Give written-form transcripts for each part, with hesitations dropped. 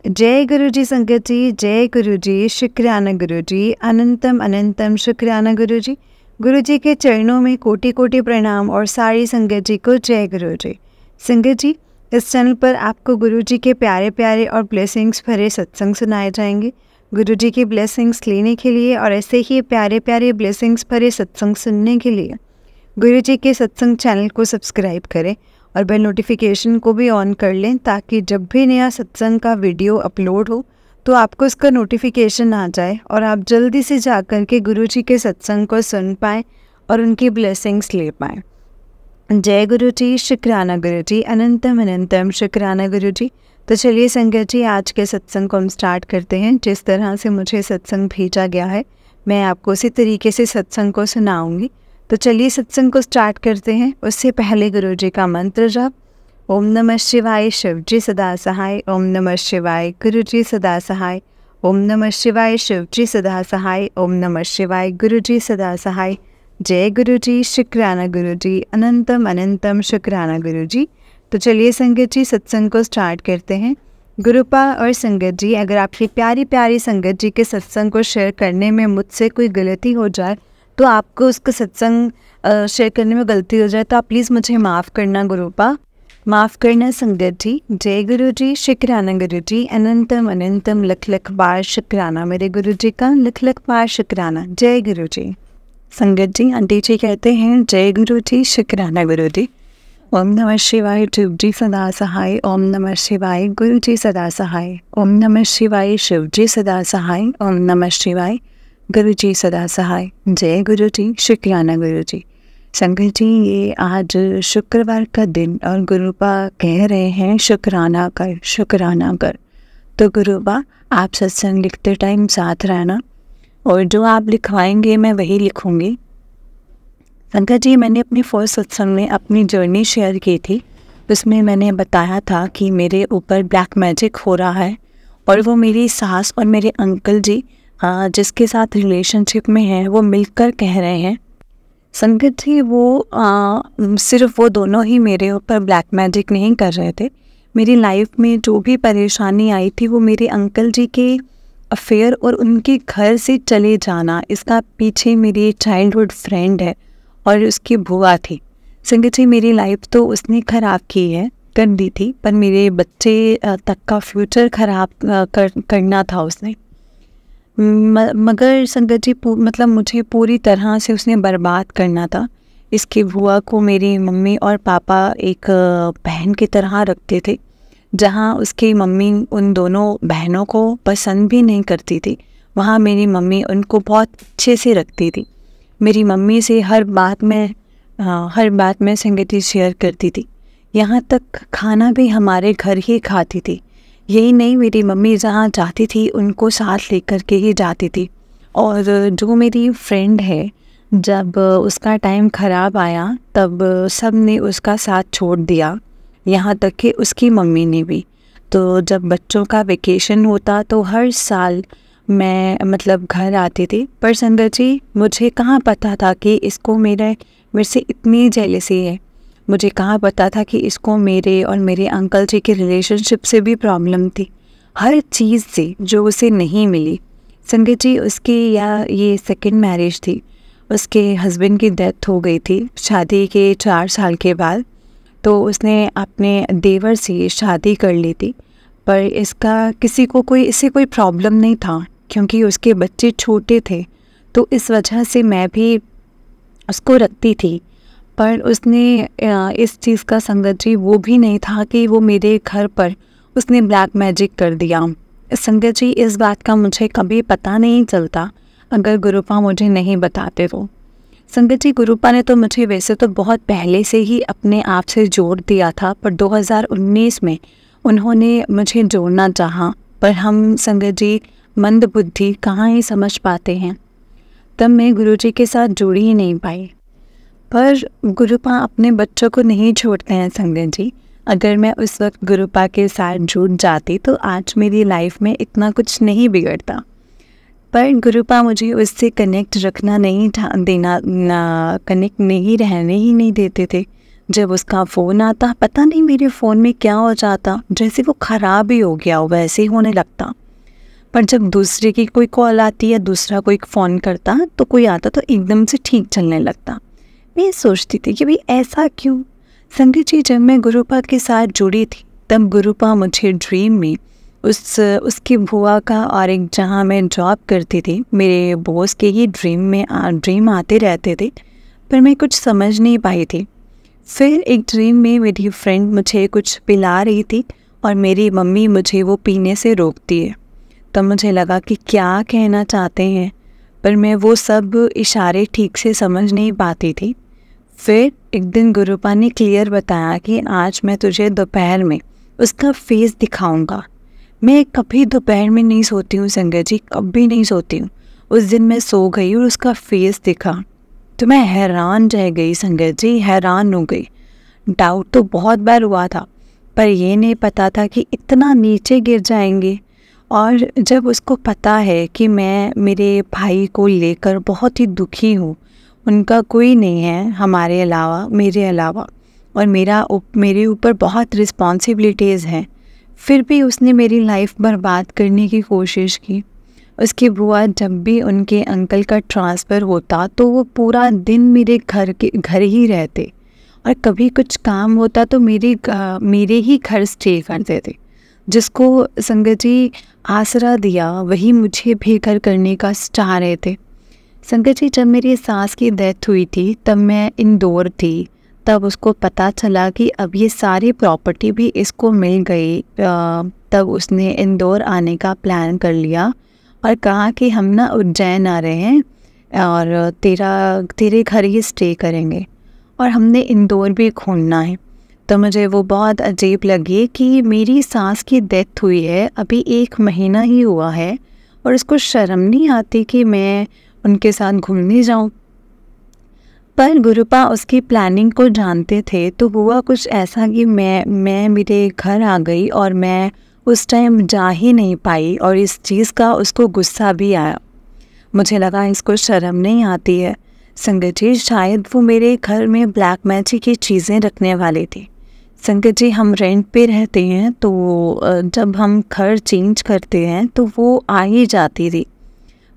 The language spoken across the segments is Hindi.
जय गुरु जी संगत जी, जय गुरु जी, शुक्राना गुरु जी, अनंतम अनंतम शुक्राना गुरु जी। गुरु जी के चरणों में कोटि कोटि प्रणाम और सारी संगत जी को जय गुरु जी। संगत जी, इस चैनल पर आपको गुरु जी के प्यारे प्यारे और ब्लेसिंग्स भरे सत्संग सुनाए जाएंगे। गुरु जी की ब्लेसिंग्स लेने के लिए और ऐसे ही प्यारे प्यारे ब्लेसिंग्स भरे सत्संग सुनने के लिए गुरु जी के सत्संग चैनल को सब्सक्राइब करें और बेल नोटिफिकेशन को भी ऑन कर लें, ताकि जब भी नया सत्संग का वीडियो अपलोड हो तो आपको इसका नोटिफिकेशन आ जाए और आप जल्दी से जा कर के गुरु जी के सत्संग को सुन पाएँ और उनकी ब्लेसिंग्स ले पाएँ। जय गुरु जी, शुक्राना गुरु जी, अनंतम अनंतम शुक्राना गुरु जी। तो चलिए संगत जी, आज के सत्संग को हम स्टार्ट करते हैं। जिस तरह से मुझे सत्संग भेजा गया है मैं आपको उसी तरीके से सत्संग को सुनाऊंगी। तो चलिए सत्संग को स्टार्ट करते हैं। उससे पहले गुरु जी का मंत्र जप। ओम नमः शिवाय, शिव जी सदा सहाय। ओम नमः शिवाय, गुरु जी सदा सहाय। ओम नमः शिवाय, शिव जी सदा सहाय। ओम नमः शिवाय, गुरु जी सदा सहाय। जय गुरु जी, शुक्राना गुरु जी, अनंतम अनंतम शुक्राना गुरु जी। तो चलिए संगत जी, सत्संग को स्टार्ट करते हैं। गुरुपा और संगत जी, अगर आपकी प्यारी प्यारी संगत जी के सत्संग को शेयर करने में मुझसे कोई गलती हो जाए, तो आपको उसका सत्संग शेयर करने में गलती हो जाए तो आप प्लीज़ मुझे माफ़ करना गुरुपा, माफ़ करना संगत जी। जय गुरु जी, शुक्राना गुरु जी, अनंतम अनंतम लख लख बार शुक्राना मेरे गुरु जी का, लख लख बार शुक्राना। जय गुरु जी। संगत जी, आंटी जी कहते हैं जय गुरु जी, शुक्राना गुरु जी। ओम नमः शिवाय, शिव जी सदा सहाय। ओम नमः शिवाय, गुरु जी सदा सहाय। ओम नमः शिवाय, शिव जी सदा सहाय। ओम नमः शिवाय, गुरु जी सदा सहाय। जय गुरु जी, शुक्राना गुरु जी। संगत जी, ये आज शुक्रवार का दिन और गुरुपा कह रहे हैं शुक्राना कर, शुक्राना कर। तो गुरुपा, आप सत्संग लिखते टाइम साथ रहना और जो आप लिखवाएंगे मैं वही लिखूंगी। संगत जी, मैंने अपनी फर्स्ट सत्संग में अपनी जर्नी शेयर की थी। उसमें मैंने बताया था कि मेरे ऊपर ब्लैक मैजिक हो रहा है और वो मेरी सास और मेरे अंकल जी जिसके साथ रिलेशनशिप में हैं वो मिलकर कह रहे हैं। संगत जी, वो सिर्फ वो दोनों ही मेरे ऊपर ब्लैक मैजिक नहीं कर रहे थे। मेरी लाइफ में जो भी परेशानी आई थी वो मेरे अंकल जी के अफेयर और उनके घर से चले जाना, इसका पीछे मेरी चाइल्डहुड फ्रेंड है और उसकी बुआ थी। संगत जी, मेरी लाइफ तो उसने ख़राब की है, कर दी थी, पर मेरे बच्चे तक का फ्यूचर ख़राब करना था उसने। मगर संगत जी, मतलब मुझे पूरी तरह से उसने बर्बाद करना था। इसकी बुआ को मेरी मम्मी और पापा एक बहन की तरह रखते थे। जहाँ उसकी मम्मी उन दोनों बहनों को पसंद भी नहीं करती थी, वहाँ मेरी मम्मी उनको बहुत अच्छे से रखती थी। मेरी मम्मी से हर बात में संगत जी शेयर करती थी। यहाँ तक खाना भी हमारे घर ही खाती थी। यही नहीं, मेरी मम्मी जहाँ जाती थी उनको साथ लेकर के ही जाती थी। और जो मेरी फ्रेंड है, जब उसका टाइम ख़राब आया तब सब ने उसका साथ छोड़ दिया, यहाँ तक कि उसकी मम्मी ने भी। तो जब बच्चों का वेकेशन होता तो हर साल मैं मतलब घर आती थी। पर संगत जी, मुझे कहाँ पता था कि इसको मेरे से इतनी जेलसी है। मुझे कहाँ पता था कि इसको मेरे और मेरे अंकल जी के रिलेशनशिप से भी प्रॉब्लम थी, हर चीज़ से जो उसे नहीं मिली। संगत जी, उसकी ये सेकंड मैरिज थी। उसके हस्बैंड की डेथ हो गई थी शादी के 4 साल के बाद। तो उसने अपने देवर से शादी कर ली थी, पर इससे कोई प्रॉब्लम नहीं था क्योंकि उसके बच्चे छोटे थे। तो इस वजह से मैं भी उसको रखती थी। पर उसने इस चीज़ का संगत जी वो भी नहीं था कि वो मेरे घर पर उसने ब्लैक मैजिक कर दिया। संगत जी, इस बात का मुझे कभी पता नहीं चलता अगर गुरुपा मुझे नहीं बताते तो। संगत जी, गुरुपा ने तो मुझे वैसे तो बहुत पहले से ही अपने आप से जोड़ दिया था, पर 2019 में उन्होंने मुझे जोड़ना चाहा, पर हम संगत जी मंद बुद्धि कहाँ ही समझ पाते हैं। तब मैं गुरुजी के साथ जुड़ ही नहीं पाई। पर गुरुपा अपने बच्चों को नहीं छोड़ते हैं संगत जी। अगर मैं उस वक्त गुरुपा के साथ जुड़ जाती तो आज मेरी लाइफ में इतना कुछ नहीं बिगड़ता। पर गुरुपा मुझे उससे कनेक्ट रखना नहीं था, कनेक्ट नहीं रहने ही नहीं देते थे। जब उसका फ़ोन आता, पता नहीं मेरे फ़ोन में क्या हो जाता, जैसे वो ख़राब ही हो गया हो वैसे ही होने लगता। पर जब दूसरे की कोई कॉल आती या दूसरा कोई फ़ोन करता तो कोई आता तो एकदम से ठीक चलने लगता। मैं सोचती थी कि भाई ऐसा क्यों। संगत जी, जब मैं गुरुपा के साथ जुड़ी थी तब गुरुपा मुझे ड्रीम में उसकी बुआ का और एक जहाँ मैं जॉब करती थी मेरे बॉस के ही ड्रीम आते रहते थे, पर मैं कुछ समझ नहीं पाई थी। फिर एक ड्रीम में मेरी फ्रेंड मुझे कुछ पिला रही थी और मेरी मम्मी मुझे वो पीने से रोकती है। तब मुझे लगा कि क्या कहना चाहते हैं, पर मैं वो सब इशारे ठीक से समझ नहीं पाती थी। फिर एक दिन गुरुपा ने क्लियर बताया कि आज मैं तुझे दोपहर में उसका फेस दिखाऊंगा। मैं कभी दोपहर में नहीं सोती हूँ संगत जी, कभी नहीं सोती हूँ। उस दिन मैं सो गई और उसका फेस दिखा तो मैं हैरान रह गई संगत जी, हैरान हो गई। डाउट तो बहुत बार हुआ था, पर ये नहीं पता था कि इतना नीचे गिर जाएंगे। और जब उसको पता है कि मैं मेरे भाई को लेकर बहुत ही दुखी हूँ, उनका कोई नहीं है हमारे अलावा, मेरे अलावा, और मेरे ऊपर बहुत रिस्पॉन्सिबिलिटीज़ हैं, फिर भी उसने मेरी लाइफ बर्बाद करने की कोशिश की। उसकी बुआ जब भी उनके अंकल का ट्रांसफ़र होता तो वो पूरा दिन मेरे घर ही रहते, और कभी कुछ काम होता तो मेरे ही घर स्टे करते थे। जिसको संगत जी आसरा दिया वही मुझे बेघर करने का चाह रहे थे। संगत जी, जब मेरी सास की डेथ हुई थी तब मैं इंदौर थी। तब उसको पता चला कि अब ये सारी प्रॉपर्टी भी इसको मिल गई। तब उसने इंदौर आने का प्लान कर लिया और कहा कि हम ना उज्जैन आ रहे हैं और तेरे घर ही स्टे करेंगे और हमने इंदौर भी घूमना है। तो मुझे वो बहुत अजीब लगी कि मेरी सास की डेथ हुई है, अभी 1 महीना ही हुआ है, और उसको शर्म नहीं आती कि मैं उनके साथ घूमने जाऊं। पर गुरुपा उसकी प्लानिंग को जानते थे तो हुआ कुछ ऐसा कि मैं मेरे घर आ गई और मैं उस टाइम जा ही नहीं पाई, और इस चीज़ का उसको गुस्सा भी आया। मुझे लगा इसको शर्म नहीं आती है। संगत जी, शायद वो मेरे घर में ब्लैक मैजिक की चीज़ें रखने वाले थे। संगत जी, हम रेंट पे रहते हैं तो जब हम घर चेंज करते हैं तो वो आ ही जाती थी,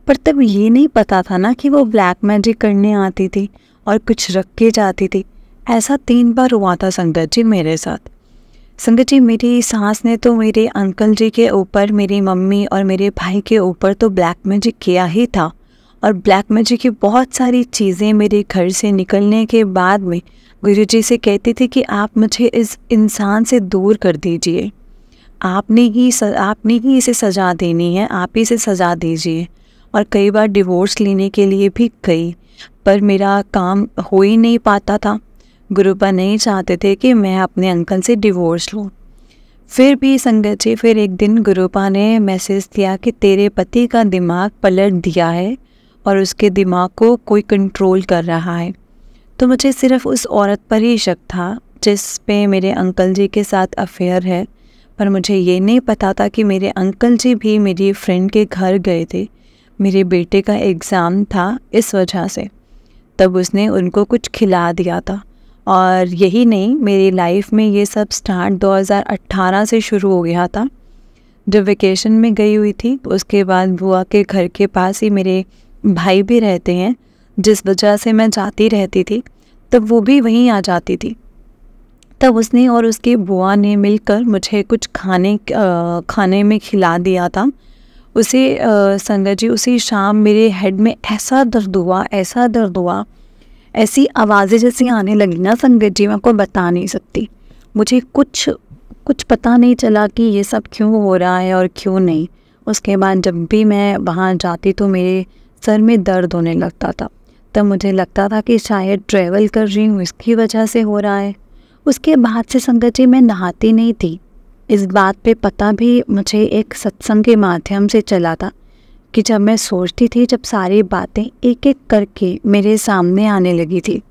पर तब ये नहीं पता था ना कि वो ब्लैक मैजिक करने आती थी और कुछ रख के जाती थी। ऐसा 3 बार हुआ था संगत जी मेरे साथ। संगत जी, मेरी सास ने तो मेरे अंकल जी के ऊपर, मेरी मम्मी और मेरे भाई के ऊपर तो ब्लैक मैजिक किया ही था, और ब्लैक मैजिक की बहुत सारी चीज़ें मेरे घर से निकलने के बाद में गुरुजी से कहती थी कि आप मुझे इस इंसान से दूर कर दीजिए, आपने ही इसे सज़ा देनी है, आप ही इसे सज़ा दीजिए। और कई बार डिवोर्स लेने के लिए भी गई, पर मेरा काम हो ही नहीं पाता था। गुरुपा नहीं चाहते थे कि मैं अपने अंकल से डिवोर्स लूँ। फिर भी संगत जी, फिर एक दिन गुरुपा ने मैसेज दिया कि तेरे पति का दिमाग पलट दिया है और उसके दिमाग को कोई कंट्रोल कर रहा है। तो मुझे सिर्फ उस औरत पर ही शक था जिस पे मेरे अंकल जी के साथ अफेयर है, पर मुझे ये नहीं पता था कि मेरे अंकल जी भी मेरी फ्रेंड के घर गए थे। मेरे बेटे का एग्ज़ाम था, इस वजह से तब उसने उनको कुछ खिला दिया था। और यही नहीं, मेरी लाइफ में ये सब स्टार्ट 2018 से शुरू हो गया था। जब वेकेशन में गई हुई थी उसके बाद बुआ के घर के पास ही मेरे भाई भी रहते हैं, जिस वजह से मैं जाती रहती थी, तब वो भी वहीं आ जाती थी। तब उसने और उसकी बुआ ने मिलकर मुझे कुछ खाने में खिला दिया था। उसे संगत जी, उसी शाम मेरे हेड में ऐसा दर्द हुआ, ऐसी आवाज़ें जैसी आने लगी ना संगत जी, मैं आपको बता नहीं सकती। मुझे कुछ पता नहीं चला कि ये सब क्यों हो रहा है और क्यों नहीं। उसके बाद जब भी मैं वहाँ जाती तो मेरे सर में दर्द होने लगता था। तब मुझे लगता था कि शायद ट्रैवल कर रही हूँ, इसकी वजह से हो रहा है। उसके बाद से संगत जी मैं नहाती नहीं थी। इस बात पे पता भी मुझे एक सत्संग के माध्यम से चला था कि जब मैं सोचती थी, जब सारी बातें एक एक करके मेरे सामने आने लगी थी।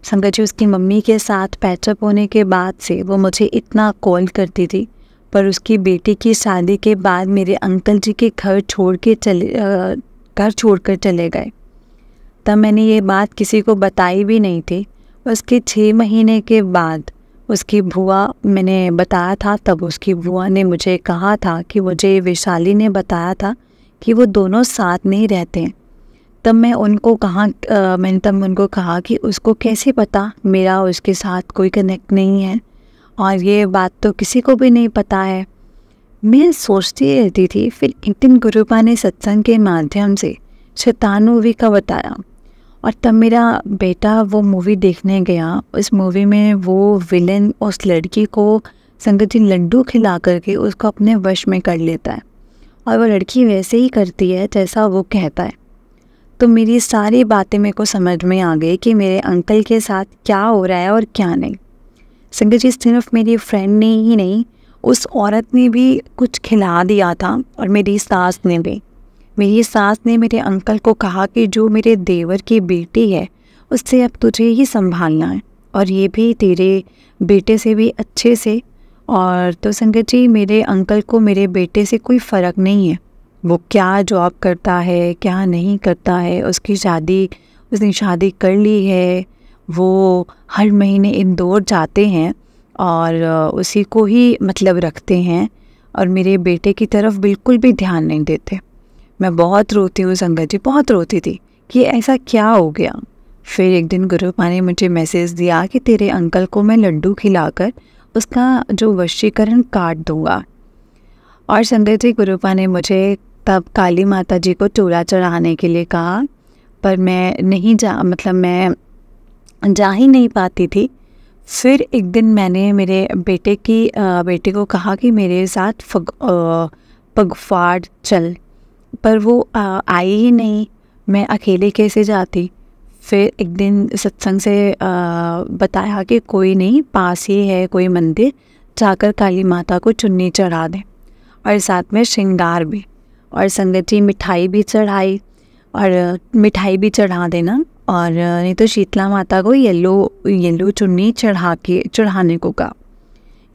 संगत जी, उसकी मम्मी के साथ पैचअप होने के बाद से वो मुझे इतना कॉल करती थी, पर उसकी बेटी की शादी के बाद मेरे अंकल जी के घर छोड़कर चले गए। तब मैंने ये बात किसी को बताई भी नहीं थी। उसके 6 महीने के बाद उसकी बुआ, मैंने बताया था तब उसकी बुआ ने मुझे कहा था कि मुझे वैशाली ने बताया था कि वो दोनों साथ नहीं रहते हैं। तब मैं उनको मैंने तब उनको कहा कि उसको कैसे पता मेरा उसके साथ कोई कनेक्ट नहीं है, और ये बात तो किसी को भी नहीं पता है। मैं सोचती रहती थी। फिर एक दिन गुरुपा ने सत्संग के माध्यम से शैतान मूवी का बताया, और तब मेरा बेटा वो मूवी देखने गया। उस मूवी में वो विलन उस लड़की को संगत जी लड्डू खिला करके उसको अपने वश में कर लेता है, और वो लड़की वैसे ही करती है जैसा वो कहता है। तो मेरी सारी बातें मेरे को समझ में आ गई कि मेरे अंकल के साथ क्या हो रहा है और क्या नहीं। संगत जी, सिर्फ मेरी फ्रेंड ने ही नहीं, उस औरत ने भी कुछ खिला दिया था, और मेरी सास ने भी। मेरी सास ने मेरे अंकल को कहा कि जो मेरे देवर की बेटी है उससे अब तुझे ही संभालना है, और ये भी तेरे बेटे से भी अच्छे से। और तो संगत जी, मेरे अंकल को मेरे बेटे से कोई फ़र्क नहीं है, वो क्या जॉब करता है क्या नहीं करता है। उसने शादी कर ली है, वो हर महीने इंदौर जाते हैं और उसी को ही मतलब रखते हैं, और मेरे बेटे की तरफ बिल्कुल भी ध्यान नहीं देते। मैं बहुत रोती हूँ संगत जी, बहुत रोती थी कि ऐसा क्या हो गया। फिर एक दिन गुरुपा ने मुझे मैसेज दिया कि तेरे अंकल को मैं लड्डू खिलाकर उसका जो वशीकरण काट दूँगा। और संगत जी, गुरुपा ने मुझे तब काली माता जी को चूड़ा चढ़ाने के लिए कहा, पर मैं मैं जा ही नहीं पाती थी। फिर एक दिन मैंने मेरे बेटे को कहा कि मेरे साथ पगफाड़ चल, पर वो आई ही नहीं। मैं अकेले कैसे जाती। फिर एक दिन सत्संग से बताया कि कोई नहीं, पास ही है कोई मंदिर, जाकर काली माता को चुन्नी चढ़ा दें, और साथ में श्रृंगार भी। और संगत जी, मिठाई भी चढ़ाई, और मिठाई भी चढ़ा देना, और नहीं तो शीतला माता को येलो चुन्नी चढ़ाने को कहा।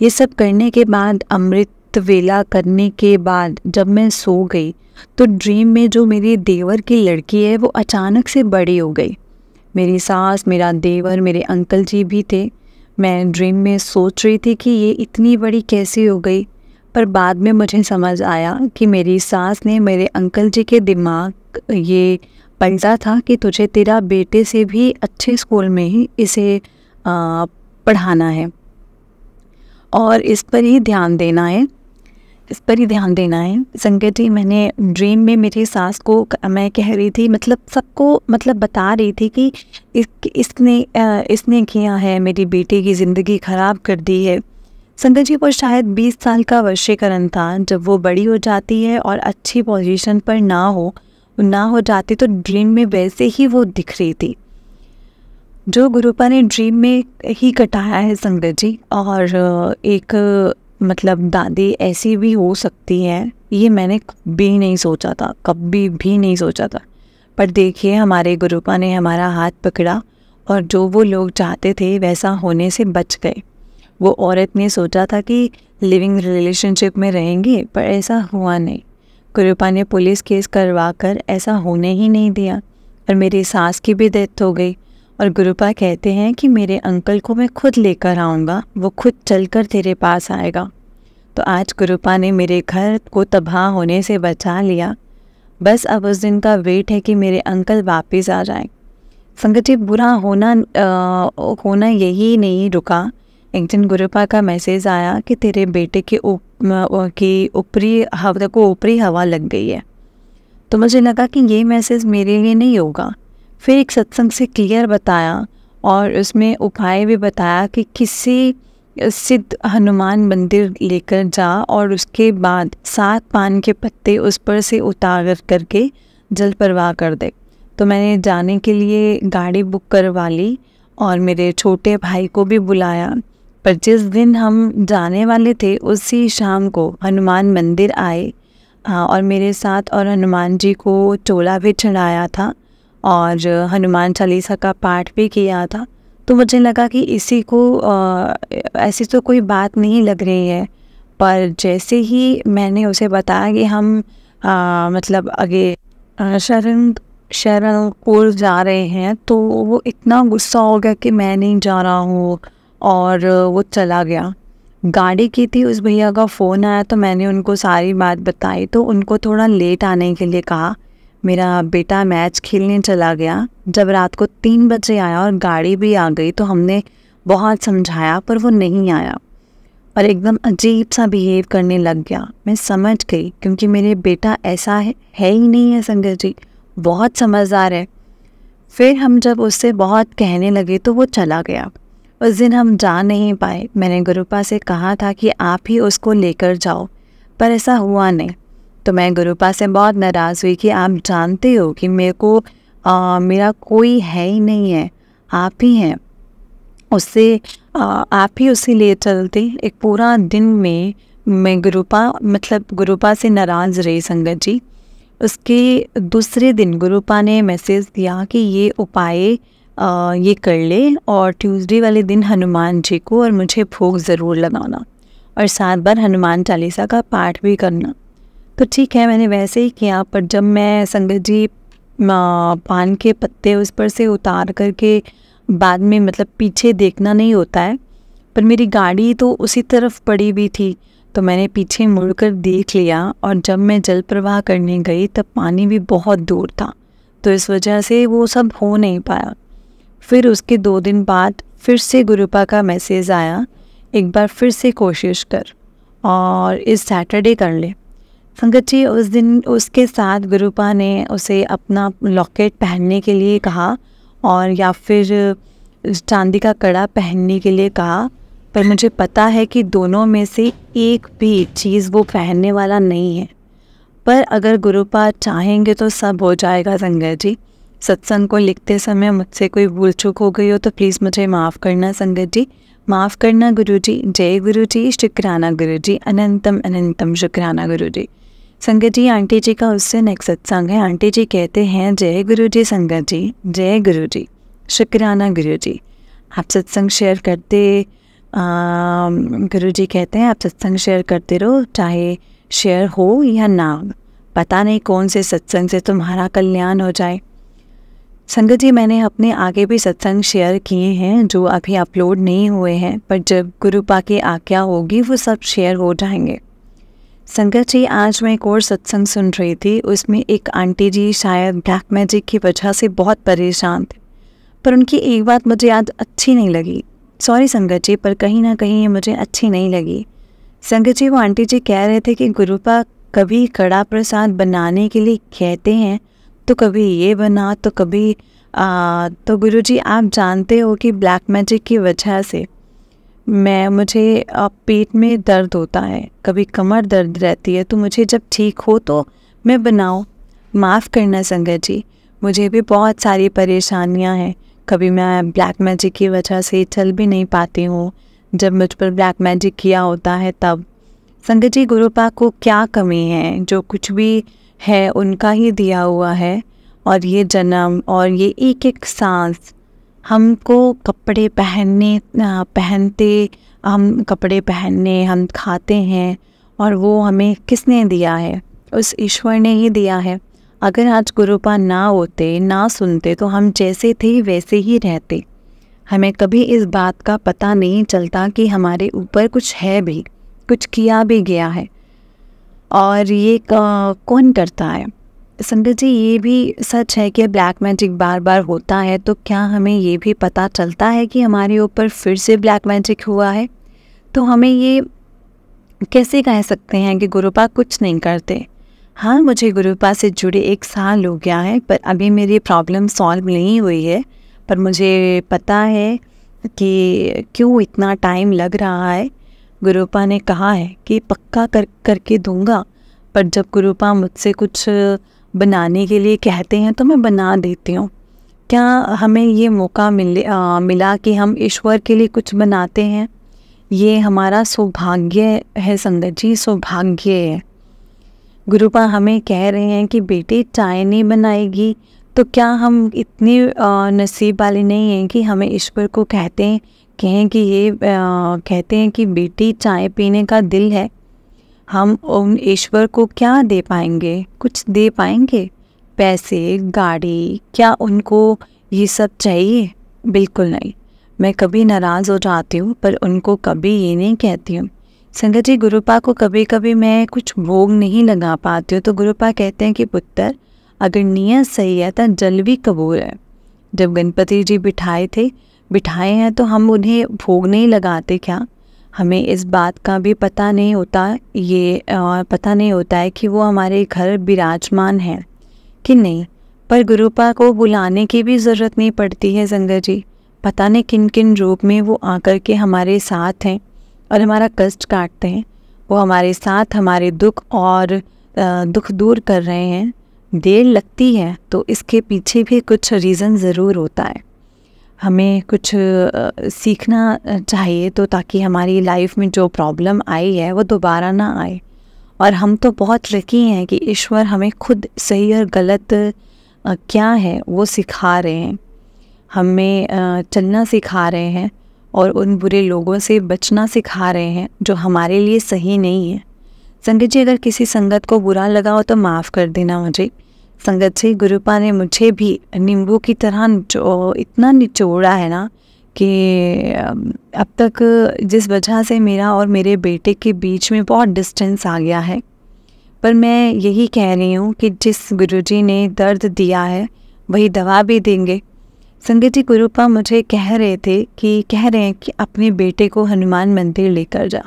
ये सब करने के बाद, अमृत वेला करने के बाद जब मैं सो गई तो ड्रीम में जो मेरी देवर की लड़की है वो अचानक से बड़ी हो गई। मेरी सास, मेरा देवर, मेरे अंकल जी भी थे। मैं ड्रीम में सोच रही थी कि ये इतनी बड़ी कैसे हो गई, पर बाद में मुझे समझ आया कि मेरी सास ने मेरे अंकल जी के दिमाग ये पलटा था कि तुझे तेरा बेटे से भी अच्छे स्कूल में ही इसे पढ़ाना है, और इस पर ही ध्यान देना है। संगत जी, मैंने ड्रीम में मेरी सास को मैं कह रही थी, सबको बता रही थी कि इसने किया है, मेरी बेटी की ज़िंदगी ख़राब कर दी है। संगत जी, वो शायद 20 साल का वशीकरण था। जब वो बड़ी हो जाती है और अच्छी पोजीशन पर ना हो जाती तो ड्रीम में वैसे ही वो दिख रही थी जो गुरुपा ने ड्रीम में ही कटाया है संगत जी। और एक दादी ऐसी भी हो सकती है, ये मैंने कभी भी नहीं सोचा था। पर देखिए, हमारे गुरुपा ने हमारा हाथ पकड़ा, और जो वो लोग चाहते थे वैसा होने से बच गए। वो औरत ने सोचा था कि लिविंग रिलेशनशिप में रहेंगे, पर ऐसा हुआ नहीं। गुरुपा ने पुलिस केस करवा कर ऐसा होने ही नहीं दिया, और मेरी सास की भी डेथ हो गई। और गुरुपा कहते हैं कि मेरे अंकल को मैं खुद लेकर आऊँगा, वो खुद चलकर तेरे पास आएगा। तो आज गुरुपा ने मेरे घर को तबाह होने से बचा लिया। बस अब उस दिन का वेट है कि मेरे अंकल वापस आ जाएं। संगत जी, बुरा होना यही नहीं रुका। एक दिन गुरुपा का मैसेज आया कि तेरे बेटे की ऊपरी हवा लग गई है। तो मुझे लगा कि ये मैसेज मेरे लिए नहीं होगा। फिर एक सत्संग से क्लियर बताया, और उसमें उपाय भी बताया कि किसी सिद्ध हनुमान मंदिर लेकर जा, और उसके बाद 7 पान के पत्ते उस पर से उतार करके जल प्रवाह कर दे। तो मैंने जाने के लिए गाड़ी बुक करवा ली, और मेरे छोटे भाई को भी बुलाया। पर जिस दिन हम जाने वाले थे उसी शाम को हनुमान मंदिर आए, और मेरे साथ और हनुमान जी को चोला भी चढ़ाया था, और हनुमान चालीसा का पाठ भी किया था। तो मुझे लगा कि इसी को ऐसी तो कोई बात नहीं लग रही है। पर जैसे ही मैंने उसे बताया कि हम आगे शरण शरणपुर जा रहे हैं, तो वो इतना गुस्सा हो गया कि मैं नहीं जा रहा हूँ, और वो चला गया। गाड़ी की थी, उस भैया का फ़ोन आया तो मैंने उनको सारी बात बताई, तो उनको थोड़ा लेट आने के लिए कहा। मेरा बेटा मैच खेलने चला गया। जब रात को 3 बजे आया और गाड़ी भी आ गई तो हमने बहुत समझाया, पर वो नहीं आया और एकदम अजीब सा बिहेव करने लग गया। मैं समझ गई, क्योंकि मेरे बेटा ऐसा है ही नहीं है संगत जी, बहुत समझदार है। फिर हम जब उससे बहुत कहने लगे तो वो चला गया। उस दिन हम जा नहीं पाए। मैंने गुरुपा से कहा था कि आप ही उसको लेकर जाओ, पर ऐसा हुआ नहीं। तो मैं गुरुपा से बहुत नाराज़ हुई कि आप जानते हो कि मेरा कोई है ही नहीं है, आप ही हैं। आप ही उसे ले चलते। एक पूरा दिन में मैं गुरुपा से नाराज़ रही संगत जी। उसके दूसरे दिन गुरुपा ने मैसेज दिया कि ये उपाय ये कर ले, और ट्यूसडे वाले दिन हनुमान जी को और मुझे भोग ज़रूर लगाना, और 7 बार हनुमान चालीसा का पाठ भी करना। तो ठीक है, मैंने वैसे ही किया। पर जब मैं संगत जी पान के पत्ते उस पर से उतार करके बाद में पीछे देखना नहीं होता है, पर मेरी गाड़ी तो उसी तरफ पड़ी हुई थी, तो मैंने पीछे मुड़कर देख लिया। और जब मैं जल प्रवाह करने गई तब पानी भी बहुत दूर था, तो इस वजह से वो सब हो नहीं पाया। फिर उसके 2 दिन बाद फिर से गुरुपा का मैसेज आया, एक बार फिर से कोशिश कर और इस सैटरडे कर ले। संगत जी, उस दिन उसके साथ गुरुपा ने उसे अपना लॉकेट पहनने के लिए कहा, और या फिर चांदी का कड़ा पहनने के लिए कहा, पर मुझे पता है कि दोनों में से एक भी चीज़ वो पहनने वाला नहीं है। पर अगर गुरुपा चाहेंगे तो सब हो जाएगा संगत जी। सत्संग को लिखते समय मुझसे कोई भूल चूक हो गई हो तो प्लीज़ मुझे माफ़ करना संगत जी, माफ़ करना गुरुजी। जय गुरुजी, शुक्राना गुरुजी, अनंतम अनंतम शुक्राना गुरुजी। संगत जी, आंटी जी का उससे नेक्स्ट सत्संग है। आंटी जी कहते हैं, जय गुरुजी संगत जी, जय गुरुजी, शुक्राना गुरुजी। आप सत्संग शेयर करते गुरुजी कहते हैं आप सत्संग शेयर करते रहो, चाहे शेयर हो या ना, पता नहीं कौन से सत्संग से तुम्हारा कल्याण हो जाए। संगत जी, मैंने अपने आगे भी सत्संग शेयर किए हैं जो अभी अपलोड नहीं हुए हैं, पर जब गुरुपा की आज्ञा होगी वो सब शेयर हो जाएंगे। संगत जी, आज मैं एक और सत्संग सुन रही थी, उसमें एक आंटी जी शायद ब्लैक मैजिक की वजह से बहुत परेशान थे, पर उनकी एक बात मुझे आज अच्छी नहीं लगी। सॉरी संगत जी, पर कहीं ना कहीं ये मुझे अच्छी नहीं लगी। संगत जी, वो आंटी जी कह रहे थे कि गुरुपा कभी कड़ा प्रसाद बनाने के लिए कहते हैं, तो कभी ये बना तो कभी तो गुरुजी आप जानते हो कि ब्लैक मैजिक की वजह से मुझे पेट में दर्द होता है, कभी कमर दर्द रहती है, तो मुझे जब ठीक हो तो मैं बनाऊं। माफ़ करना संगत जी, मुझे भी बहुत सारी परेशानियां हैं। कभी मैं ब्लैक मैजिक की वजह से चल भी नहीं पाती हूँ, जब मुझ पर ब्लैक मैजिक किया होता है तब। संगत जी, गुरुपा को क्या कमी है? जो कुछ भी है उनका ही दिया हुआ है, और ये जन्म और ये एक एक सांस हमको कपड़े पहनने हम खाते हैं, और वो हमें किसने दिया है? उस ईश्वर ने ही दिया है। अगर आज गुरुपा ना होते, ना सुनते, तो हम जैसे थे वैसे ही रहते। हमें कभी इस बात का पता नहीं चलता कि हमारे ऊपर कुछ है भी, कुछ किया भी गया है, और ये कौन करता है? संगत जी, ये भी सच है कि ब्लैक मैजिक बार बार होता है, तो क्या हमें ये भी पता चलता है कि हमारे ऊपर फिर से ब्लैक मैजिक हुआ है? तो हमें ये कैसे कह सकते हैं कि गुरुपा कुछ नहीं करते? हाँ, मुझे गुरुपा से जुड़े 1 साल हो गया है, पर अभी मेरी प्रॉब्लम सॉल्व नहीं हुई है। पर मुझे पता है कि क्यों इतना टाइम लग रहा है। गुरुपा ने कहा है कि पक्का करके दूंगा, पर जब गुरुपा मुझसे कुछ बनाने के लिए कहते हैं तो मैं बना देती हूँ। क्या हमें ये मौका मिला कि हम ईश्वर के लिए कुछ बनाते हैं? ये हमारा सौभाग्य है संगत जी, सौभाग्य है। गुरुपा हमें कह रहे हैं कि बेटे चाय नहीं बनाएगी, तो क्या हम इतने नसीब वाले नहीं हैं कि हमें ईश्वर को कहते हैं कि बेटी चाय पीने का दिल है? हम उन ईश्वर को क्या दे पाएंगे? कुछ दे पाएंगे? पैसे, गाड़ी, क्या उनको ये सब चाहिए? बिल्कुल नहीं। मैं कभी नाराज़ हो जाती हूँ पर उनको कभी ये नहीं कहती हूँ। संगत जी, गुरुपा को कभी कभी मैं कुछ भोग नहीं लगा पाती हूँ तो गुरुपा कहते हैं कि पुत्र, अगर नीयत सही है तो जल भी कबूल है। जब गणपति जी बिठाए हैं तो हम उन्हें भोग नहीं लगाते क्या? हमें इस बात का भी पता नहीं होता, पता नहीं होता है कि वो हमारे घर विराजमान हैं कि नहीं। पर गुरुपा को बुलाने की भी ज़रूरत नहीं पड़ती है संगत जी। पता नहीं किन किन रूप में वो आकर के हमारे साथ हैं और हमारा कष्ट काटते हैं। वो हमारे साथ हमारे दुख दूर कर रहे हैं। देर लगती है तो इसके पीछे भी कुछ रीज़न ज़रूर होता है। हमें कुछ सीखना चाहिए तो ताकि हमारी लाइफ में जो प्रॉब्लम आई है वो दोबारा ना आए। और हम तो बहुत लकी हैं कि ईश्वर हमें खुद सही और गलत क्या है वो सिखा रहे हैं, हमें चलना सिखा रहे हैं और उन बुरे लोगों से बचना सिखा रहे हैं जो हमारे लिए सही नहीं है। संगत जी, अगर किसी संगत को बुरा लगा हो तो माफ़ कर देना मुझे। संगत जी, गुरुपा ने मुझे भी नींबू की तरह इतना निचोड़ा है ना कि अब तक जिस वजह से मेरा और मेरे बेटे के बीच में बहुत डिस्टेंस आ गया है। पर मैं यही कह रही हूँ कि जिस गुरुजी ने दर्द दिया है वही दवा भी देंगे। संगत जी, गुरुपा मुझे कह रहे हैं कि अपने बेटे को हनुमान मंदिर लेकर जा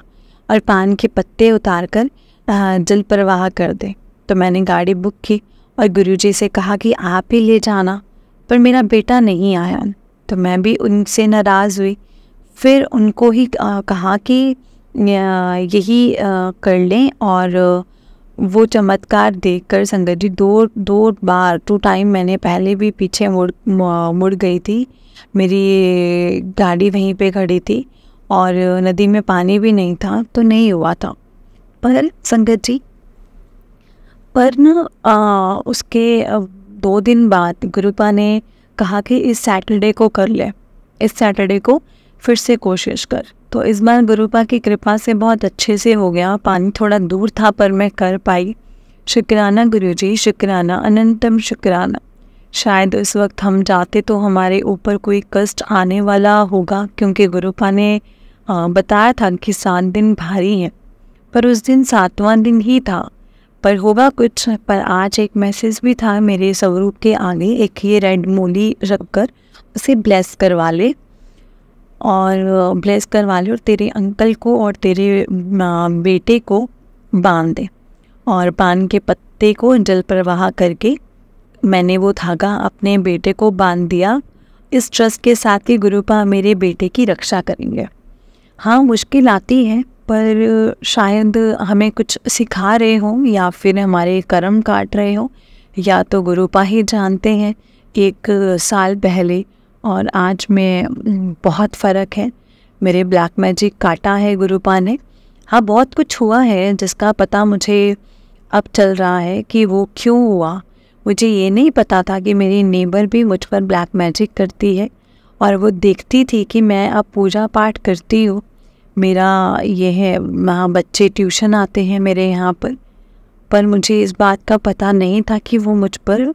और पान के पत्ते उतार कर जल प्रवाह कर दे। तो मैंने गाड़ी बुक की और गुरुजी से कहा कि आप ही ले जाना, पर मेरा बेटा नहीं आया तो मैं भी उनसे नाराज़ हुई। फिर उनको ही कहा कि यही कर लें और वो चमत्कार देखकर संगत जी दो बार 2 टाइम मैंने पहले भी पीछे मुड़ गई थी। मेरी गाड़ी वहीं पे खड़ी थी और नदी में पानी भी नहीं था तो नहीं हुआ था। पर संगत जी, पर ना उसके 2 दिन बाद गुरुपा ने कहा कि इस सैटरडे को कर ले, इस सैटरडे को फिर से कोशिश कर। तो इस बार गुरुपा की कृपा से बहुत अच्छे से हो गया। पानी थोड़ा दूर था पर मैं कर पाई। शुक्राना गुरुजी, शुक्राना, अनंतम शुक्राना। शायद उस वक्त हम जाते तो हमारे ऊपर कोई कष्ट आने वाला होगा, क्योंकि गुरुपा ने बताया था कि 7 दिन भारी हैं, पर उस दिन 7वां दिन ही था। पर होगा कुछ। पर आज एक मैसेज भी था मेरे स्वरूप के आगे, एक ये रेड मूली रखकर उसे ब्लेस करवा ले और तेरे अंकल को और तेरे बेटे को बांध दे। और पान के पत्ते को जल प्रवाह करके मैंने वो धागा अपने बेटे को बांध दिया, इस ट्रस्ट के साथ कि गुरुपा मेरे बेटे की रक्षा करेंगे। हाँ, मुश्किल आती है पर शायद हमें कुछ सिखा रहे हों या फिर हमारे कर्म काट रहे हों, या तो गुरुपा ही जानते हैं। 1 साल पहले और आज में बहुत फ़र्क है। मेरे ब्लैक मैजिक काटा है गुरुपा ने। हाँ, बहुत कुछ हुआ है जिसका पता मुझे अब चल रहा है कि वो क्यों हुआ। मुझे ये नहीं पता था कि मेरी नेबर भी मुझ पर ब्लैक मैजिक करती है और वो देखती थी कि मैं अब पूजा पाठ करती हूँ। मेरा ये है, वहाँ बच्चे ट्यूशन आते हैं मेरे यहाँ पर मुझे इस बात का पता नहीं था कि वो मुझ पर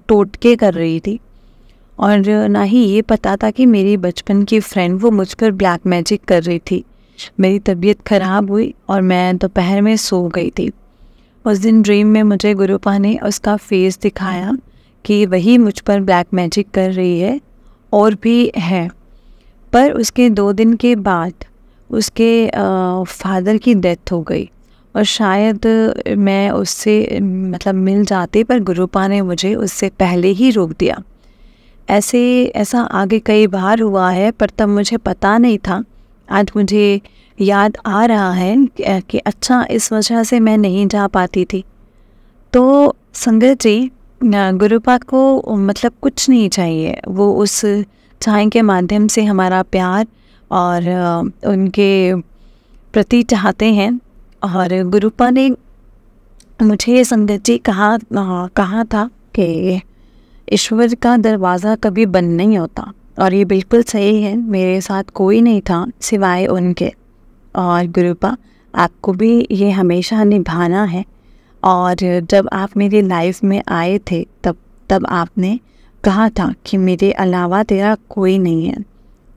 टोटके कर रही थी। और ना ही ये पता था कि मेरी बचपन की फ्रेंड वो मुझ पर ब्लैक मैजिक कर रही थी। मेरी तबीयत ख़राब हुई और मैं दोपहर में सो गई थी। उस दिन ड्रीम में मुझे गुरुपा ने उसका फेस दिखाया कि वही मुझ पर ब्लैक मैजिक कर रही है और भी है। पर उसके 2 दिन के बाद उसके फादर की डेथ हो गई और शायद मैं उससे मिल जाती, पर गुरुपा ने मुझे उससे पहले ही रोक दिया। ऐसा आगे कई बार हुआ है पर तब मुझे पता नहीं था। आज मुझे याद आ रहा है कि अच्छा, इस वजह से मैं नहीं जा पाती थी। तो संगत जी, गुरुपा को कुछ नहीं चाहिए, वो उस चाय के माध्यम से हमारा प्यार और उनके प्रति चाहते हैं। और गुरुपा ने मुझे संगत जी कहा था कि ईश्वर का दरवाज़ा कभी बंद नहीं होता, और ये बिल्कुल सही है। मेरे साथ कोई नहीं था सिवाय उनके। और गुरुपा, आपको भी ये हमेशा निभाना है। और जब आप मेरी लाइफ में आए थे तब आपने कहा था कि मेरे अलावा तेरा कोई नहीं है।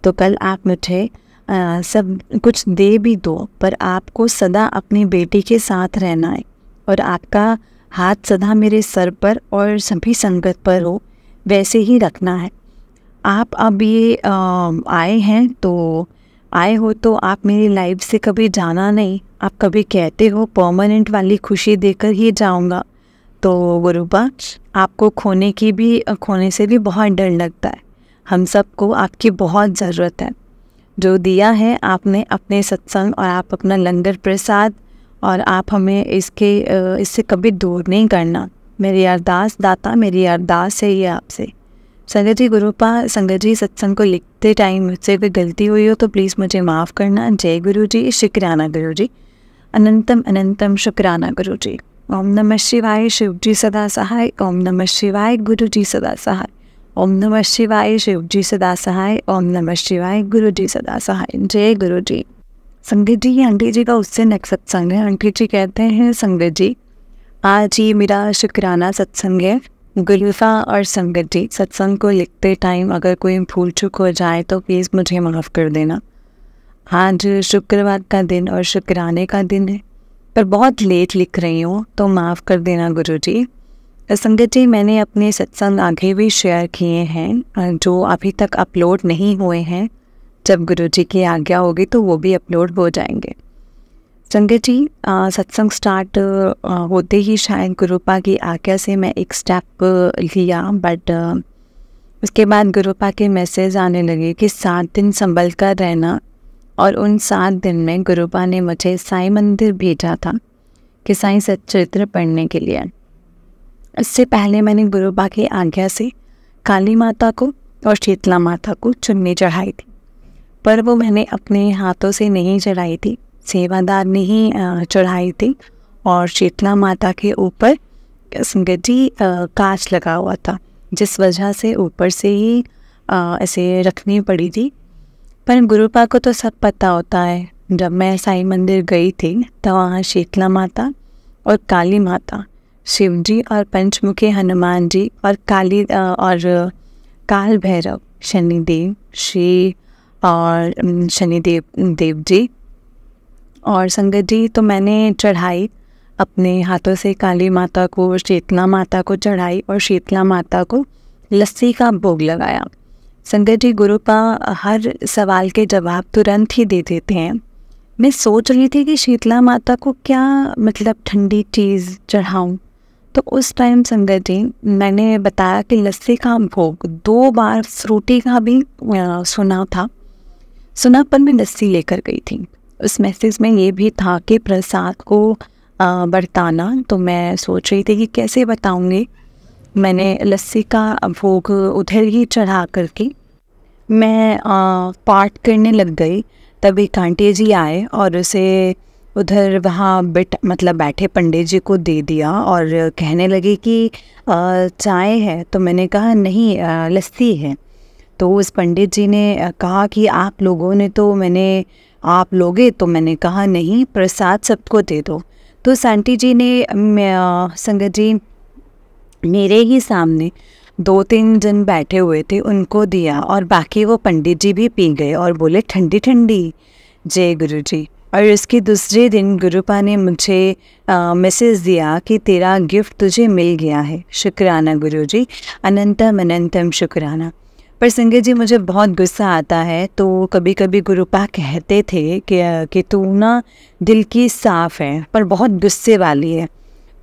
तो कल आप मुझे सब कुछ दे भी दो, पर आपको सदा अपनी बेटी के साथ रहना है और आपका हाथ सदा मेरे सर पर और सभी संगत पर हो, वैसे ही रखना है। आप अब ये आए हैं तो आए हो तो आप मेरी लाइफ से कभी जाना नहीं। आप कभी कहते हो परमानेंट वाली खुशी देकर ही जाऊंगा, तो गुरुपा आपको खोने से भी बहुत डर लगता है। हम सबको आपकी बहुत ज़रूरत है। जो दिया है आपने अपने सत्संग और आप अपना लंगर प्रसाद, और आप हमें इससे कभी दूर नहीं करना। मेरी अरदास दाता, मेरी अरदास है ये आपसे। संगत जी गुरुपा, संगत जी सत्संग को लिखते टाइम मुझसे कोई गलती हुई हो तो प्लीज़ मुझे माफ़ करना। जय गुरु जी, शुक्राना गुरु जी, अनंतम अनंतम शुक्राना गुरु जी। ओम नमः शिवाय, शिव जी सदा सहाय। ओम नमः शिवाय, गुरु जी सदा सहाय। ओम नमः शिवाय, शिव जी सदा सहाय। ओम नमः शिवाय, गुरु जी सदा सहाय। जय गुरु जी। संगत जी, ये आंटी जी का उससे नेक्स्ट सत्संग है। आंटी जी कहते हैं, संगत जी आज ही मेरा शुक्राना सत्संग है। गुरुफा और संगत जी, सत्संग को लिखते टाइम अगर कोई भूल चूक हो जाए तो प्लीज़ मुझे माफ़ कर देना। आज शुक्रवार का दिन और शुक्राने का दिन है, पर बहुत लेट लिख रही हूँ तो माफ़ कर देना गुरु जी। संगत जी, मैंने अपने सत्संग आगे भी शेयर किए हैं जो अभी तक अपलोड नहीं हुए हैं। जब गुरु जी की आज्ञा होगी तो वो भी अपलोड हो जाएंगे। संगत जी, सत्संग स्टार्ट होते ही शायद गुरुपा की आज्ञा से मैं एक स्टेप लिया, बट उसके बाद गुरुपा के मैसेज आने लगे कि 7 दिन संभल कर रहना। और उन 7 दिन में गुरुपा ने मुझे साईं मंदिर भेजा था कि साईं सच्चरित्र पढ़ने के लिए। इससे पहले मैंने गुरुपा की आज्ञा से काली माता को और शीतला माता को चुन्नी चढ़ाई थी, पर वो मैंने अपने हाथों से नहीं चढ़ाई थी, सेवादार ने ही चढ़ाई थी। और शीतला माता के ऊपर संगत जी कांच लगा हुआ था, जिस वजह से ऊपर से ही ऐसे रखनी पड़ी थी। पर गुरुपा को तो सब पता होता है। जब मैं साईं मंदिर गई थी तो वहाँ शीतला माता और काली माता, शिव जी और पंचमुखी हनुमान जी और काल भैरव, शनिदेव श्री और शनिदेव जी और संगत जी, तो मैंने चढ़ाई अपने हाथों से काली माता को, शीतला माता को चढ़ाई और शीतला माता को लस्सी का भोग लगाया। संगत जी, गुरुपा हर सवाल के जवाब तुरंत ही दे देते हैं। मैं सोच रही थी कि शीतला माता को क्या मतलब ठंडी चीज़ चढ़ाऊँ, तो उस टाइम संगत जी मैंने बताया कि लस्सी का भोग 2 बार, फ्रूटी का भी सुना पर मैं लस्सी लेकर गई थी। उस मैसेज में ये भी था कि प्रसाद को बरताना, तो मैं सोच रही थी कि कैसे बताऊँगी। मैंने लस्सी का भोग उधर ही चढ़ा करके मैं पाठ करने लग गई। तभी कांटे जी आए और उसे उधर वहाँ बैठे पंडित जी को दे दिया और कहने लगे कि चाय है। तो मैंने कहा नहीं, लस्सी है। तो उस पंडित जी ने कहा कि आप लोगे? तो मैंने कहा नहीं, प्रसाद सबको दे दो। तो आंटी जी ने संगत जी मेरे ही सामने 2-3 जन बैठे हुए थे, उनको दिया और बाकी वो पंडित जी भी पी गए और बोले ठंडी ठंडी। जय गुरु जी। और इसके दूसरे दिन गुरुपा ने मुझे मैसेज दिया कि तेरा गिफ्ट तुझे मिल गया है। शुक्राना गुरु जी, अनंतम अनंतम शुक्राना। पर संगत जी, मुझे बहुत गुस्सा आता है। तो कभी कभी गुरुपा कहते थे कि तू ना दिल की साफ़ है पर बहुत गुस्से वाली है।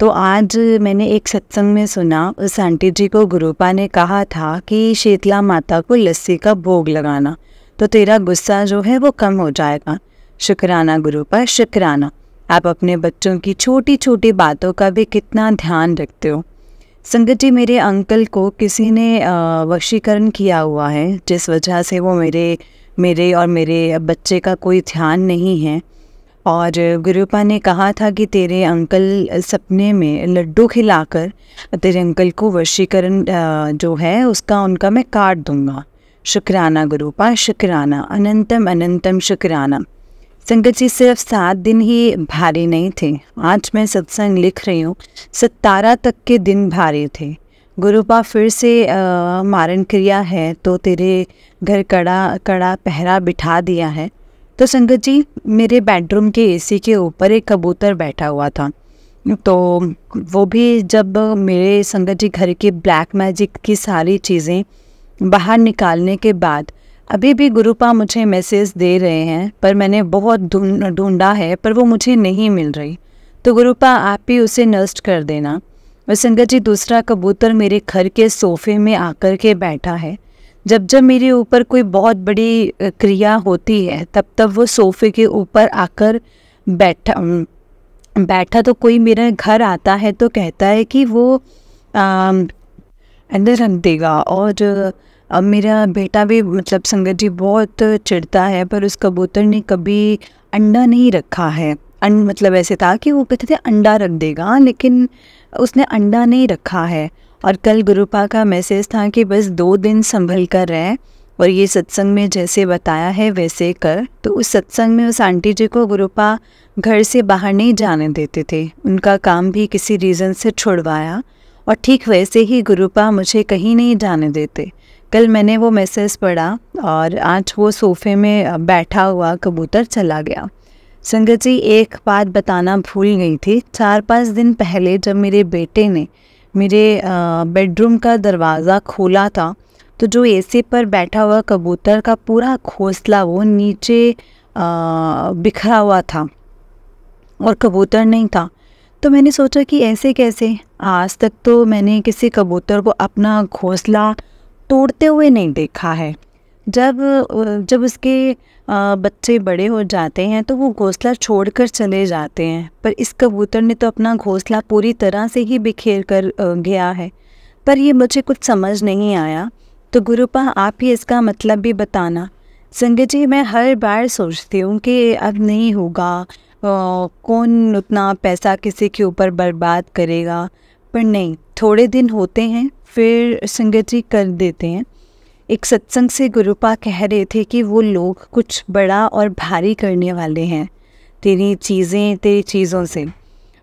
तो आज मैंने एक सत्संग में सुना, उस आंटी जी को गुरुपा ने कहा था कि शीतला माता को लस्सी का भोग लगाना, तो तेरा गुस्सा जो है वो कम हो जाएगा। शुक्राना गुरुपा, शुक्राना। आप अपने बच्चों की छोटी छोटी बातों का भी कितना ध्यान रखते हो। संगत जी, मेरे अंकल को किसी ने वशीकरण किया हुआ है, जिस वजह से वो मेरे और मेरे बच्चे का कोई ध्यान नहीं है। और गुरुपा ने कहा था कि तेरे अंकल सपने में लड्डू खिलाकर तेरे अंकल को वशीकरण जो है उनका मैं काट दूंगा। शुक्राना गुरुपा, शुक्राना, अनंतम अनंतम शुक्राना। संगत जी, सिर्फ 7 दिन ही भारी नहीं थे। आज मैं सत्संग लिख रही हूँ, 17 तक के दिन भारी थे। गुरुपा फिर से मारण क्रिया है तो तेरे घर कड़ा पहरा बिठा दिया है। तो संगत जी, मेरे बेडरूम के एसी के ऊपर एक कबूतर बैठा हुआ था। तो वो भी जब मेरे संगत जी घर की ब्लैक मैजिक की सारी चीज़ें बाहर निकालने के बाद अभी भी गुरुपा मुझे मैसेज दे रहे हैं, पर मैंने बहुत ढूंढा है पर वो मुझे नहीं मिल रही। तो गुरुपा आप ही उसे नष्ट कर देना। और संगत जी, दूसरा कबूतर मेरे घर के सोफे में आकर के बैठा है। जब जब मेरे ऊपर कोई बहुत बड़ी क्रिया होती है तब वो सोफे के ऊपर आकर बैठा तो कोई मेरे घर आता है तो कहता है कि वो अंदर रख देगा। और अब मेरा बेटा भी मतलब संगत जी बहुत चिढ़ता है, पर उस कबूतर ने कभी अंडा नहीं रखा है। मतलब ऐसे था कि वो कहते थे अंडा रख देगा, लेकिन उसने अंडा नहीं रखा है। और कल गुरुपा का मैसेज था कि बस 2 दिन संभल कर रहे और ये सत्संग में जैसे बताया है वैसे कर। तो उस सत्संग में उस आंटी जी को गुरुपा घर से बाहर नहीं जाने देते थे। उनका काम भी किसी रीज़न से छुड़वाया और ठीक वैसे ही गुरुपा मुझे कहीं नहीं जाने देते। कल मैंने वो मैसेज पढ़ा और आज वो सोफे में बैठा हुआ कबूतर चला गया। संगत जी, एक बात बताना भूल गई थी। 4-5 दिन पहले जब मेरे बेटे ने मेरे बेडरूम का दरवाज़ा खोला था तो जो एसी पर बैठा हुआ कबूतर का पूरा घोंसला वो नीचे बिखरा हुआ था और कबूतर नहीं था। तो मैंने सोचा कि ऐसे कैसे, आज तक तो मैंने किसी कबूतर को अपना घोंसला तोड़ते हुए नहीं देखा है। जब उसके बच्चे बड़े हो जाते हैं तो वो घोंसला छोड़कर चले जाते हैं, पर इस कबूतर ने तो अपना घोंसला पूरी तरह से ही बिखेर कर गया है। पर ये मुझे कुछ समझ नहीं आया, तो गुरुपा आप ही इसका मतलब भी बताना। संगत जी, मैं हर बार सोचती हूँ कि अब नहीं होगा, कौन उतना पैसा किसी के ऊपर बर्बाद करेगा, पर नहीं, थोड़े दिन होते हैं फिर संगत जी कर देते हैं। एक सत्संग से गुरुपा कह रहे थे कि वो लोग कुछ बड़ा और भारी करने वाले हैं तेरी चीज़ों से।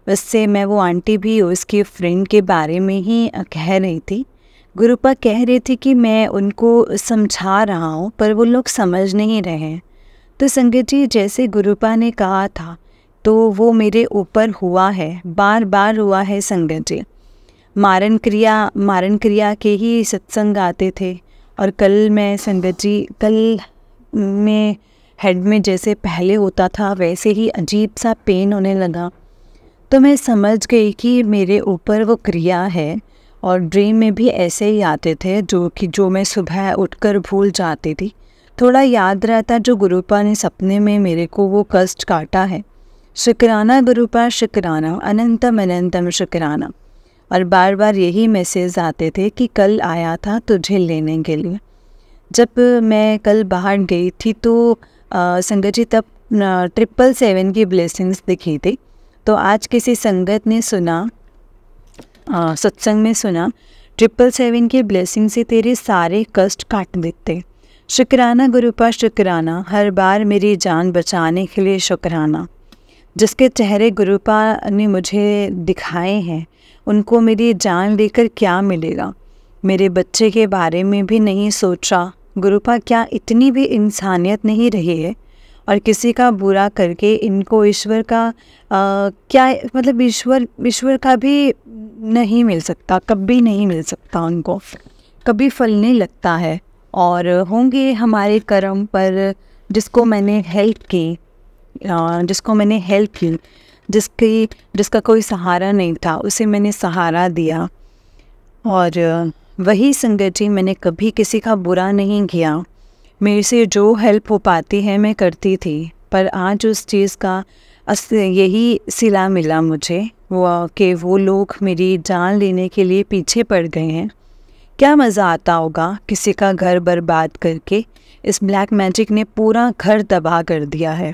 वैसे मैं वो आंटी भी उसके फ्रेंड के बारे में ही कह रही थी। गुरुपा कह रहे थे कि मैं उनको समझा रहा हूँ पर वो लोग समझ नहीं रहे हैं। तो संगत जी, जैसे गुरुपा ने कहा था तो वो मेरे ऊपर हुआ है, बार बार हुआ है संगत जी। मारण क्रिया के ही सत्संग आते थे और कल मैं संगत जी, कल में हेड में जैसे पहले होता था वैसे ही अजीब सा पेन होने लगा। तो मैं समझ गई कि मेरे ऊपर वो क्रिया है। और ड्रीम में भी ऐसे ही आते थे जो मैं सुबह उठकर भूल जाती थी। थोड़ा याद रहता जो गुरुपा ने सपने में मेरे को वो कष्ट काटा है। शुक्राना गुरुपा, शुक्राना, अनंतम अनंतम शुक्राना। और बार बार यही मैसेज आते थे कि कल आया था तुझे लेने के लिए। जब मैं कल बाहर गई थी तो संगत जी तब 777 की ब्लेसिंग्स दिखी थी। तो आज किसी संगत ने सुना, सत्संग में सुना, 777 की ब्लेसिंग से तेरे सारे कष्ट काट देते। शुक्राना गुरुपा, शुक्राना, हर बार मेरी जान बचाने के लिए शुक्राना। जिसके चेहरे गुरुपा ने मुझे दिखाए हैं उनको मेरी जान देकर क्या मिलेगा। मेरे बच्चे के बारे में भी नहीं सोचा। गुरुपा, क्या इतनी भी इंसानियत नहीं रही है? और किसी का बुरा करके इनको ईश्वर का क्या मतलब ईश्वर का भी नहीं मिल सकता, कभी नहीं मिल सकता, उनको कभी फल नहीं लगता है। और होंगे हमारे कर्म पर जिसको मैंने हेल्प की, जिसका कोई सहारा नहीं था उसे मैंने सहारा दिया। और वही संगत जी, मैंने कभी किसी का बुरा नहीं किया। मेरे से जो हेल्प हो पाती है मैं करती थी, पर आज उस चीज़ का यही सिला मिला मुझे कि वो लोग मेरी जान लेने के लिए पीछे पड़ गए हैं। क्या मज़ा आता होगा किसी का घर बर्बाद करके। इस ब्लैक मैजिक ने पूरा घर तबाह कर दिया है।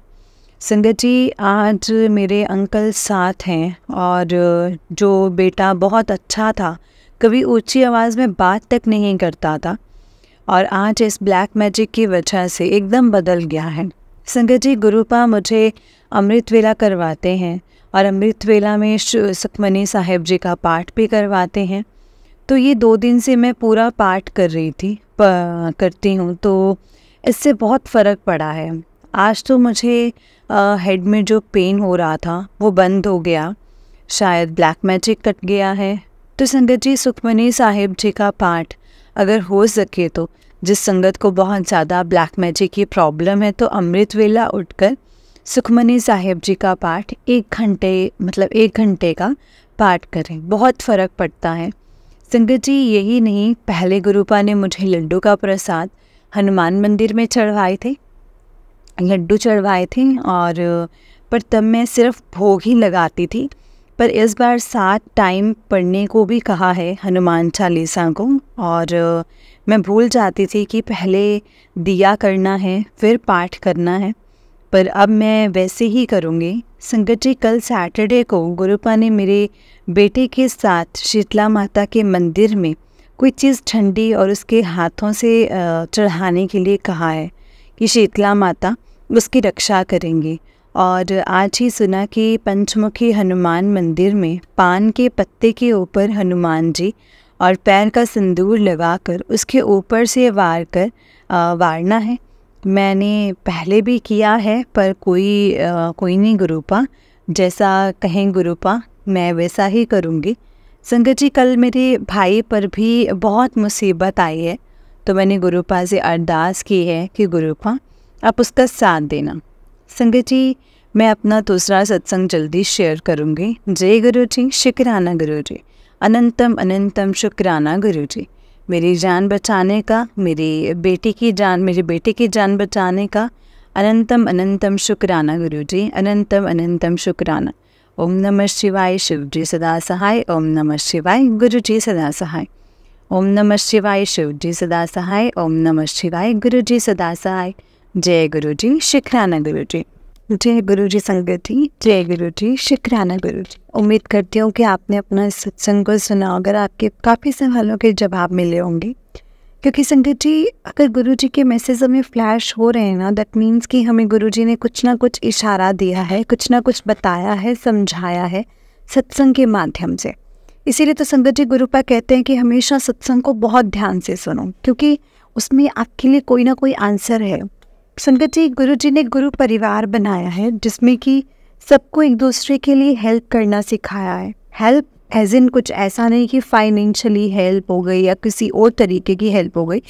संगत जी, आज मेरे अंकल साथ हैं और जो बेटा बहुत अच्छा था, कभी ऊंची आवाज़ में बात तक नहीं करता था, और आज इस ब्लैक मैजिक की वजह से एकदम बदल गया है। संगत जी, गुरुपा मुझे अमृत वेला करवाते हैं और अमृत वेला में सुखमनी साहिब जी का पाठ भी करवाते हैं। तो ये 2 दिन से मैं पूरा पाठ कर रही थी, करती हूँ, तो इससे बहुत फ़र्क पड़ा है। आज तो मुझे हेड में जो पेन हो रहा था वो बंद हो गया, शायद ब्लैक मैजिक कट गया है। तो संगत जी, सुखमनी साहिब जी का पाठ अगर हो सके तो, जिस संगत को बहुत ज़्यादा ब्लैक मैजिक की प्रॉब्लम है, तो अमृत वेला उठकर सुखमनी साहिब जी का पाठ 1 घंटे का पाठ करें, बहुत फ़र्क पड़ता है। संगत जी, यही नहीं, पहले गुरुपा ने मुझे लड्डू का प्रसाद हनुमान मंदिर में चढ़वाए थे, लड्डू चढ़वाए थे, और पर तब मैं सिर्फ भोग ही लगाती थी। पर इस बार 7 टाइम पढ़ने को भी कहा है हनुमान चालीसा को, और मैं भूल जाती थी कि पहले दिया करना है फिर पाठ करना है, पर अब मैं वैसे ही करूँगी। संगत जी, कल सैटरडे को गुरुपा ने मेरे बेटे के साथ शीतला माता के मंदिर में कोई चीज़ ठंडी और उसके हाथों से चढ़ाने के लिए कहा है कि शीतला माता उसकी रक्षा करेंगी। और आज ही सुना कि पंचमुखी हनुमान मंदिर में पान के पत्ते के ऊपर हनुमान जी और पैर का सिंदूर लगाकर उसके ऊपर से वारना है। मैंने पहले भी किया है, पर कोई नहीं गुरुपा, जैसा कहें गुरुपा मैं वैसा ही करूँगी। संगत जी, कल मेरे भाई पर भी बहुत मुसीबत आई है, तो मैंने गुरुपा से अरदास की है कि गुरुपा आप उसका साथ देना। संगत जी, मैं अपना दूसरा सत्संग जल्दी शेयर करूँगी। जय गुरु जी, शुक्राना गुरु जी, अनंतम अनंतम शुक्राना गुरु जी, मेरी जान बचाने का, मेरे बेटे की जान बचाने का अनंतम अनंतम शुक्राना गुरु जी, अनंतम अनंतम शुक्राना। ओम नमः शिवाय, शिव जी सदा सहाय। ओम नमः शिवाय, गुरु जी सदा सहाय। ओम नमः शिवाय, शिव जी सदा सहाय। ओम नमः शिवाय, गुरु जी सदा सहाय। जय गुरु जी, शुक्राना गुरु जी। जय गुरु जी संगत जी, जय गुरु जी, शुक्राना गुरु जी। उम्मीद करती हूँ कि आपने अपना इस सत्संग को सुना, अगर आपके काफ़ी सवालों के जवाब मिले होंगे, क्योंकि संगत जी, अगर गुरु जी के मैसेज हमें फ्लैश हो रहे हैं ना, दैट मीन्स कि हमें गुरु जी ने कुछ ना कुछ इशारा दिया है, कुछ ना कुछ बताया है, समझाया है सत्संग के माध्यम से। इसीलिए तो संगत जी गुरुपा कहते हैं कि हमेशा सत्संग को बहुत ध्यान से सुनो, क्योंकि उसमें आपके लिए कोई ना कोई आंसर है। संगत जी, गुरु जी ने गुरु परिवार बनाया है, जिसमें कि सबको एक दूसरे के लिए हेल्प करना सिखाया है। हेल्प एज इन कुछ ऐसा नहीं कि फाइनेंशियली हेल्प हो गई या किसी और तरीके की हेल्प हो गई,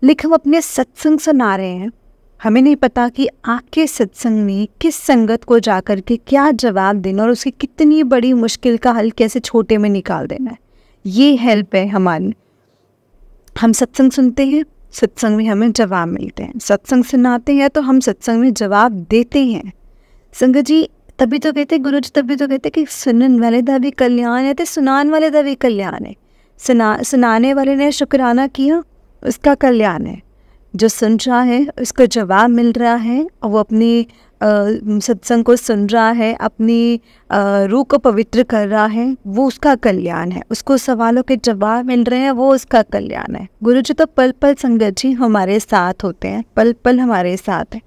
लेकिन हम अपने सत्संग सुना रहे हैं, हमें नहीं पता कि आपके सत्संग में किस संगत को जाकर के क्या जवाब देना और उसकी कितनी बड़ी मुश्किल का हल कैसे छोटे में निकाल देना है। ये हेल्प है हमारी। हम सत्संग सुनते हैं, सत्संग में हमें जवाब मिलते हैं, सत्संग सुनाते हैं तो हम सत्संग में जवाब देते हैं। संगत जी, तभी तो कहते गुरु जी, तभी तो कहते कि सुनने वाले दा भी कल्याण है तो सुनाने वाले दा भी कल्याण है। सुनाने वाले ने शुक्राना किया, उसका कल्याण है। जो सुन रहा है उसको जवाब मिल रहा है और वो अपनी सत्संग को सुन रहा है, अपनी रूह को पवित्र कर रहा है, वो उसका कल्याण है। उसको सवालों के जवाब मिल रहे हैं, वो उसका कल्याण है। गुरु जी तो पल पल संगत जी हमारे साथ होते हैं, पल पल हमारे साथ हैं,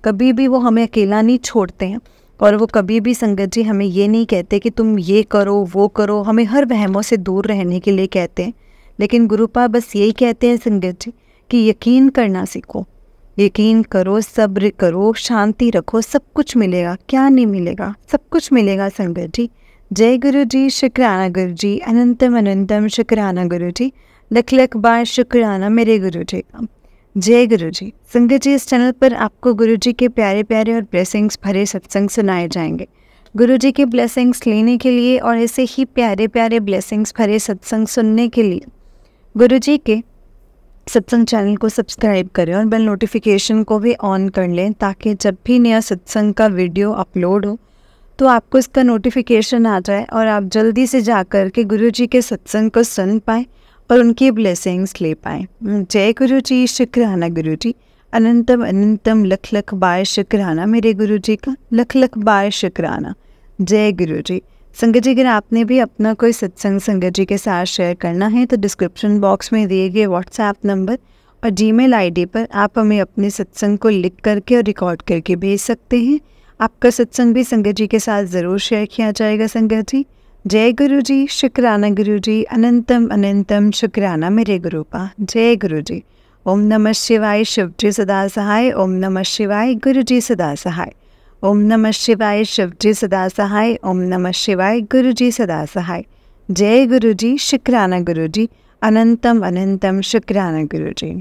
कभी भी वो हमें अकेला नहीं छोड़ते हैं। और वो कभी भी संगत जी हमें ये नहीं कहते कि तुम ये करो वो करो, हमें हर वहमों से दूर रहने के लिए कहते हैं। लेकिन गुरुपा बस यही कहते हैं संगत जी कि यकीन करना सीखो, यकीन करो, सब्र करो, शांति रखो, सब कुछ मिलेगा। क्या नहीं मिलेगा, सब कुछ मिलेगा संगत जी। जय गुरु जी, शुक्राना गुरु जी, अनंतम अनंतम शुक्राना गुरु जी, लख लख बार शुक्राना मेरे गुरु जी का। जय गुरु जी। संगत जी, इस चैनल पर आपको गुरु जी के प्यारे प्यारे और ब्लेसिंग्स भरे सत्संग सुनाए जाएंगे। गुरु जी के ब्लेसिंग्स लेने के लिए और ऐसे ही प्यारे प्यारे ब्लेसिंग्स भरे सत्संग सुनने के लिए गुरु जी के सत्संग चैनल को सब्सक्राइब करें और बेल नोटिफिकेशन को भी ऑन कर लें, ताकि जब भी नया सत्संग का वीडियो अपलोड हो तो आपको इसका नोटिफिकेशन आ जाए और आप जल्दी से जाकर के गुरु जी के सत्संग को सुन पाएँ और उनकी ब्लेसिंग्स ले पाएँ। जय गुरु जी, शुक्राना गुरु जी, अनंतम अनंतम लख लख बार शुक्राना मेरे गुरु जी का, लख लख बार शुक्राना। जय गुरु जी। संगत जी, अगर आपने भी अपना कोई सत्संग संगत जी के साथ शेयर करना है तो डिस्क्रिप्शन बॉक्स में दिए गए व्हाट्सएप नंबर और जीमेल आईडी पर आप हमें अपने सत्संग को लिख करके और रिकॉर्ड करके भेज सकते हैं। आपका सत्संग भी संगत जी के साथ ज़रूर शेयर किया जाएगा। संगत जी, जय गुरु जी, शुक्राना गुरु जी, अनंतम अनंतम शुक्राना मेरे गुरुपा। जय गुरु जी। ओम नमः शिवाय, शिव जी सदा सहाय। ओम नमः शिवाय, गुरु जी सदा सहाय। ओम नमः शिवाय, शिव जी सदा सहाय। ओम नमः शिवाय, गुरु जी सदा सहाय। जय गुरु जी, शुक्राना गुरु जी, अनंतम अनंतम शुक्राना गुरु जी।